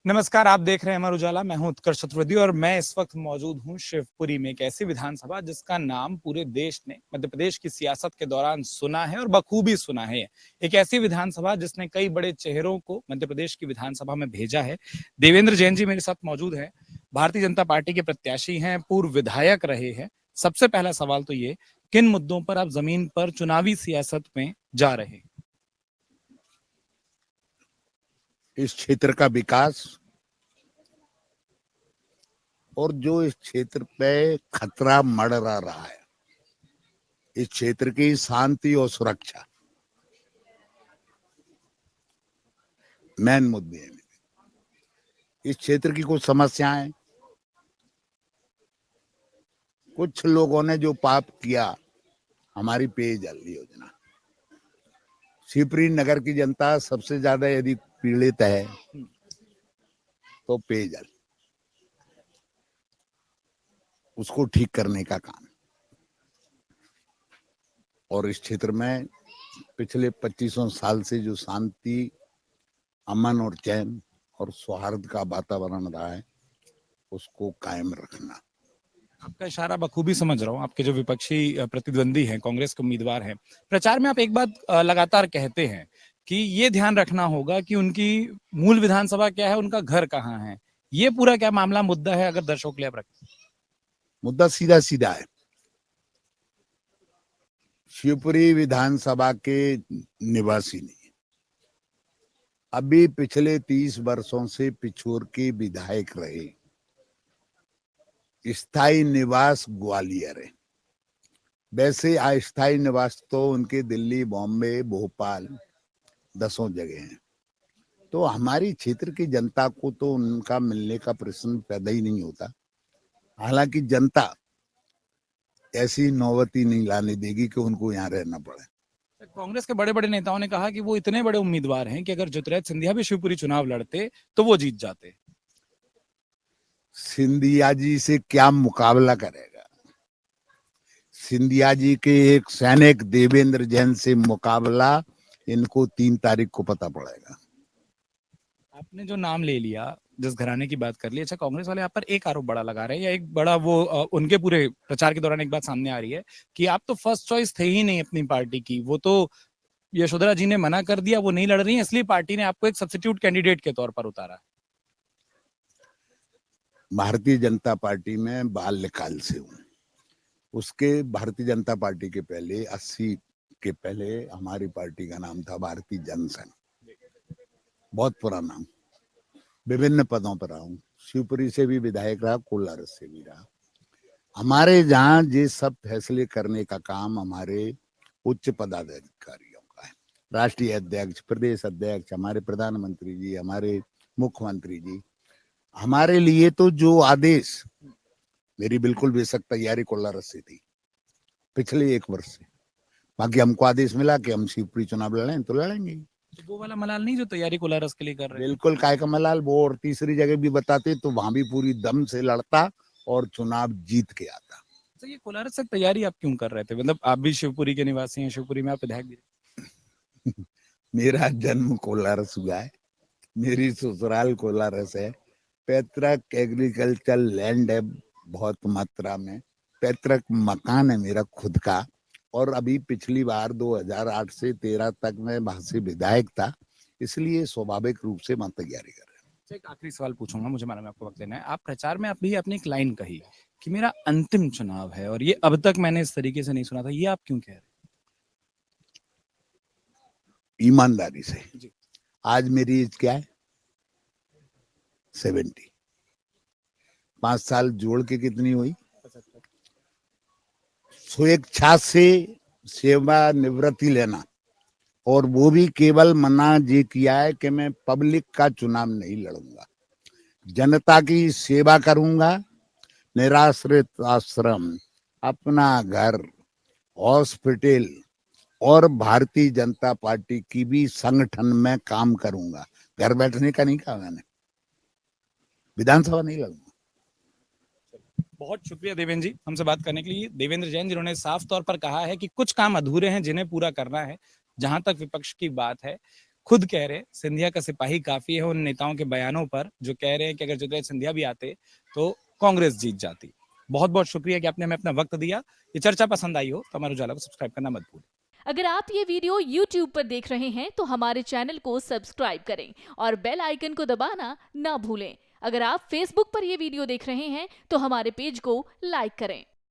नमस्कार, आप देख रहे हैं अमर उजाला। मैं हूं उत्कर्ष चतुर्वेदी और मैं इस वक्त मौजूद हूं शिवपुरी में, एक ऐसी विधानसभा जिसका नाम पूरे देश ने मध्य प्रदेश की सियासत के दौरान सुना है और बखूबी सुना है। एक ऐसी विधानसभा जिसने कई बड़े चेहरों को मध्य प्रदेश की विधानसभा में भेजा है। देवेंद्र जैन जी मेरे साथ मौजूद हैं, भारतीय जनता पार्टी के प्रत्याशी हैं, पूर्व विधायक रहे हैं। सबसे पहला सवाल तो ये, किन मुद्दों पर आप जमीन पर चुनावी सियासत में जा रहे हैं? इस क्षेत्र का विकास और जो इस क्षेत्र पे खतरा मंडरा रहा है, इस क्षेत्र की शांति और सुरक्षा मेन मुद्दे हैं। इस क्षेत्र की कुछ समस्याएं, कुछ लोगों ने जो पाप किया, हमारी पेयजल योजना, शिवपुरी नगर की जनता सबसे ज्यादा यदि पीड़ित है तो पेयजल, उसको ठीक करने का काम। और इस क्षेत्र में पिछले 25 साल से जो शांति, अमन और चैन और सौहार्द का वातावरण रहा है, उसको कायम रखना। आपका इशारा बखूबी समझ रहा हूँ। आपके जो विपक्षी प्रतिद्वंदी हैं, कांग्रेस के उम्मीदवार हैं, प्रचार में आप एक बात लगातार कहते हैं कि ये ध्यान रखना होगा कि उनकी मूल विधानसभा क्या है, उनका घर कहाँ है। ये पूरा क्या मामला मुद्दा है, अगर दर्शकों के लिए आप रखें? मुद्दा सीधा सीधा है। शिवपुरी विधानसभा के निवासी नहीं, अभी पिछले 30 वर्षों से पिछोर के विधायक रहे, स्थायी निवास ग्वालियर है। वैसे अस्थायी निवास तो उनके दिल्ली, बॉम्बे, भोपाल 10 जगह हैं। तो हमारी क्षेत्र की जनता को तो उनका मिलने का प्रश्न पैदा ही नहीं होता। हालांकि जनता ऐसी नौबत ही नहीं लाने देगी कि उनको यहाँ रहना पड़े। कांग्रेस के बड़े बड़े नेताओं ने कहा कि वो इतने बड़े उम्मीदवार हैं कि अगर ज्योतिरादित्य सिंधिया भी शिवपुरी चुनाव लड़ते तो वो जीत जाते। सिंधिया जी से क्या मुकाबला करेगा? सिंधिया जी के एक सैनिक देवेंद्र जैन से मुकाबला इनको 3 तारीख को पता पड़ेगा। आपने जो नाम ले लिया, जिस घराने की बात कर ली, अच्छा, कांग्रेस वाले आप पर एक आरोप बड़ा लगा रहे हैं, या एक बड़ा वो उनके पूरे प्रचार के दौरान एक बात सामने आ रही है कि आप तो फर्स्ट चॉइस थे ही नहीं अपनी पार्टी की। वो तो यशोधरा जी ने मना कर दिया, वो नहीं लड़ रही है, इसलिए पार्टी ने आपको एक सब्स्टिट्यूट कैंडिडेट के तौर पर उतारा। भारतीय जनता पार्टी में बाल्यकाल से हूँ। उसके भारतीय जनता पार्टी के पहले 80 के पहले हमारी पार्टी का नाम था भारतीय जनसंघ, बहुत पुराना। विभिन्न पदों पर रहा हूँ, शिवपुरी से भी विधायक रहा, कोलारस से भी रहा। हमारे जहाँ ये सब फैसले करने का काम हमारे उच्च पदाधिकारियों का है। राष्ट्रीय अध्यक्ष, प्रदेश अध्यक्ष, हमारे प्रधानमंत्री जी, हमारे मुख्यमंत्री जी, हमारे लिए तो जो आदेश, मेरी बिल्कुल बेशक तैयारी कोलारस से थी पिछले 1 वर्ष से। बाकी हमको आदेश मिला कि हम शिवपुरी चुनाव लड़ें तो लड़ेंगे। तो वो वाला मलाल नहीं जो तैयारी कोलारस के लिए कर रहे हैं? बिल्कुल, काय का मलाल। वो और तीसरी जगह भी बताते तो वहां भी पूरी दम से लड़ता और चुनाव जीत के आता। तो ये कोलारस से तैयारी आप क्यों कर रहे थे? मतलब आप भी शिवपुरी के निवासी हैं, शिवपुरी में आप विधायक भी। मेरा जन्म कोलारस हुआ है, मेरी ससुराल कोलारस है, पैतृक एग्रीकल्चर लैंड है बहुत मात्रा में, पैतृक मकान है मेरा खुद का। और अभी पिछली बार 2008 से 13 तक मैं वहां से विधायक था, इसलिए स्वाभाविक रूप से मैं तैयारी कर रहा हूँ। एक आखिरी सवाल पूछूंगा, मुझे मालूम है आपको वक्त देना है। आप प्रचार में अभी अपनी एक लाइन कही कि मेरा अंतिम चुनाव है, और ये अब तक मैंने इस तरीके से नहीं सुना था, ये आप क्यों कह रहे हैं? ईमानदारी से। जी। आज मेरी एज क्या है? 70। 5 साल जोड़ के कितनी हुई? स्वेच्छा से सेवा निवृत्ति लेना, और वो भी केवल मना ये किया है कि मैं पब्लिक का चुनाव नहीं लड़ूंगा, जनता की सेवा करूंगा। निराश्रित आश्रम, अपना घर, हॉस्पिटल और भारतीय जनता पार्टी की भी संगठन में काम करूंगा। घर बैठने का नहीं कहा मैंने, विधानसभा नहीं लड़ूंगा। बहुत शुक्रिया देवेंद्र जी हमसे बात करने के लिए। देवेंद्र जैन जिन्होंने साफ तौर पर कहा है कि कुछ काम अधूरे हैं जिन्हें पूरा करना है। जहां तक विपक्ष की बात है, खुद कह रहे सिंधिया का सिपाही काफी है उन नेताओं के बयानों पर जो कह रहे हैं कि अगर ज्योतिरादित्य सिंधिया भी आते तो कांग्रेस जीत जाती। बहुत बहुत शुक्रिया कि आपने हमें अपना वक्त दिया। ये चर्चा पसंद आई हो तो अमर उजाला को सब्सक्राइब करना मत भूलें। अगर आप ये वीडियो YouTube पर देख रहे हैं तो हमारे चैनल को सब्सक्राइब करें और बेल आइकन को दबाना ना भूलें। अगर आप Facebook पर ये वीडियो देख रहे हैं तो हमारे पेज को लाइक करें।